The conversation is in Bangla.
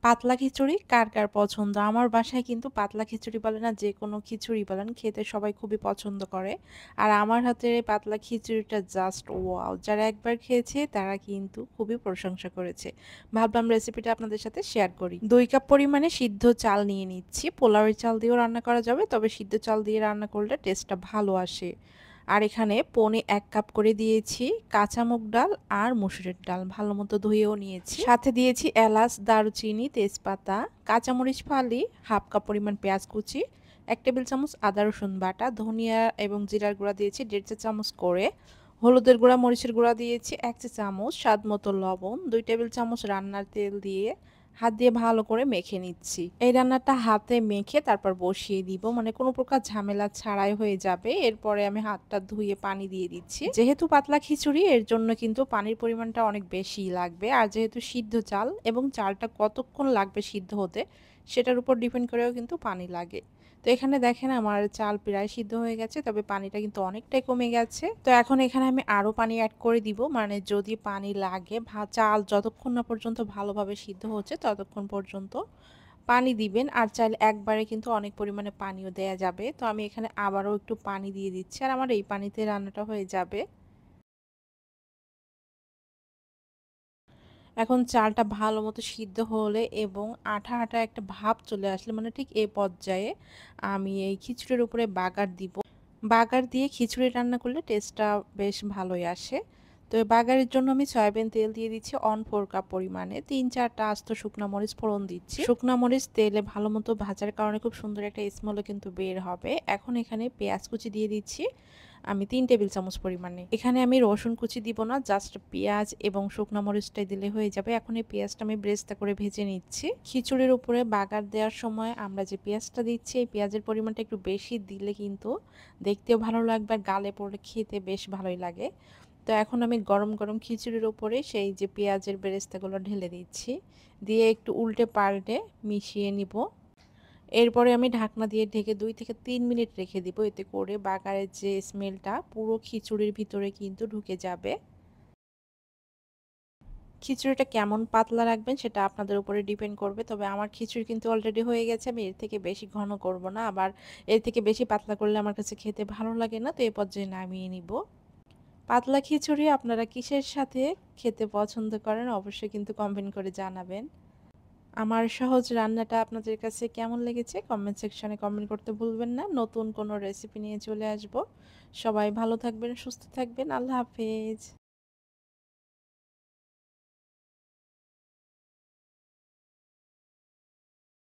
পাতলা খিচুড়ি কার, কার পছন্দ? আমার বাসায় কিন্তু পাতলা খিচুড়ি বলেন আর যেকোনো খিচুড়ি বলেন খেতে সবাই খুবই পছন্দ করে। আর আমার হাতের এই পাতলা খিচুড়িটা জাস্ট ওয়াও! যারা একবার খেয়েছে তারা কিন্তু খুবই প্রশংসা করেছে। ভাবলাম রেসিপিটা আপনাদের সাথে শেয়ার করি। ২ কাপ পরিমাণে সিদ্ধ চাল নিয়ে নিচ্ছি। পোলাওয়ের চাল দিয়েও রান্না করা যাবে, তবে সিদ্ধ চাল দিয়ে রান্না করলে টেস্টটা ভালো আসে। আর এখানে পৌনে ১ কাপ করে দিয়েছি কাঁচা মুগ ডাল আর মসুরের ডাল ভালোমতো ধুয়েও নিয়েছি। সাথে দিয়েছি এলাচ, দারুচিনি, তেজপাতা, কাঁচামরিচ ফালি, হাফ কাপ পরিমাণ পেঁয়াজ কুচি, ১ টেবিল চামচ আদা রসুন বাটা, ধনিয়া এবং জিরার গুঁড়া দিয়েছি ১.৫ চা চামচ করে, হলুদের গুঁড়া, মরিচের গুঁড়া দিয়েছি ১ চা চামচ, স্বাদ মতো লবণ, ২ টেবিল চামচ রান্নার তেল দিয়ে হাত দিয়ে ভালো করে মেখে নিচ্ছি। এই রান্নাটা হাতে মেখে তারপর বসিয়ে দিব, মানে কোনো প্রকার ঝামেলা ছাড়াই হয়ে যাবে। এরপরে আমি হাতটা ধুয়ে পানি দিয়ে দিচ্ছি। যেহেতু পাতলা খিচুড়ি এর জন্য কিন্তু পানির পরিমাণটা অনেক বেশিই লাগবে। আর যেহেতু সিদ্ধ চাল এবং চালটা কতক্ষণ লাগবে সিদ্ধ হতে সেটার উপর ডিপেন্ড করেও কিন্তু পানি লাগে। তো এখানে দেখেন আমার চাল প্রায় সিদ্ধ হয়ে গেছে, তবে পানিটা কিন্তু অনেকটাই কমে গেছে। তো এখন এখানে আমি আরো পানি অ্যাড করে দিব, মানে যদি পানি লাগে চাল যতক্ষণ না পর্যন্ত ভালোভাবে সিদ্ধ হচ্ছে ততক্ষণ পর্যন্ত পানি দিবেন। আর চাইলে একবারে কিন্তু অনেক পরিমাণে পানিও দেয়া যাবে। তো আমি এখানে আবারও একটু পানি দিয়ে দিচ্ছি আর আমার এই পানিতে রান্নাটা হয়ে যাবে। এখন চালটা ভালো মতো সিদ্ধ হলে এবং আঠা, আঠা একটা ভাব চলে আসলে, মানে ঠিক এই পর্যায়ে আমি এই খিচুড়ির উপরে বাগার দিব। বাগার দিয়ে খিচুড়ি রান্না করলে টেস্টটা বেশ ভালোই আসে। তো এই বাগারের জন্য আমি সয়াবিন তেল দিয়ে দিচ্ছি 1/4 কাপ পরিমাণে। ৩-৪ টা আস্ত শুকনা মরিচ ফোড়ন দিচ্ছি। শুকনা মরিচ তেলে ভালো মতো ভাজার কারণে খুব সুন্দর একটা স্মেলও কিন্তু বের হবে। এখন এখানে পেঁয়াজ কুচি দিয়ে দিচ্ছি আমি ৩ টেবিল চামচ পরিমাণে। এখানে আমি রসুন কুচি দিব না, জাস্ট পেঁয়াজ এবং শুকনা মরিচটাই দিলে হয়ে যাবে। এখন এই পেঁয়াজটা আমি ব্রেস্তা করে ভেজে নিচ্ছি। খিচুড়ির উপরে বাগার দেওয়ার সময় আমরা যে পেঁয়াজটা দিচ্ছি এই পেঁয়াজের পরিমাণটা একটু বেশি দিলে কিন্তু দেখতেও ভালো লাগবে আর গালে পড়লে খেতে বেশ ভালোই লাগে। তো এখন আমি গরম গরম খিচুড়ির উপরে সেই যে পেঁয়াজের বেরেস্তাগুলো ঢেলে দিচ্ছি, দিয়ে একটু উল্টে পাল্টে মিশিয়ে নিব। এরপরে আমি ঢাকনা দিয়ে ঢেকে ২ থেকে ৩ মিনিট রেখে দিব, এতে করে বাগারের যে স্মেলটা পুরো খিচুড়ির ভিতরে কিন্তু ঢুকে যাবে। খিচুড়িটা কেমন পাতলা রাখবেন সেটা আপনাদের উপরে ডিপেন্ড করবে, তবে আমার খিচুড়ি কিন্তু অলরেডি হয়ে গেছে। আমি এর থেকে বেশি ঘন করব না, আবার এর থেকে বেশি পাতলা করলে আমার কাছে খেতে ভালো লাগে না। তো এই পর্যায়ে নামিয়ে নিব। পাতলা খিচুড়ি আপনারা কিসের সাথে খেতে পছন্দ করেন অবশ্যই কিন্তু কমেন্ট করে জানাবেন। আমার সহজ রান্নাটা আপনাদের কাছে কেমন লেগেছে কমেন্ট সেকশনে কমেন্ট করতে ভুলবেন না। নতুন কোনো রেসিপি নিয়ে চলে আসব। সবাই ভালো থাকবেন, সুস্থ থাকবেন। আল্লাহ হাফেজ।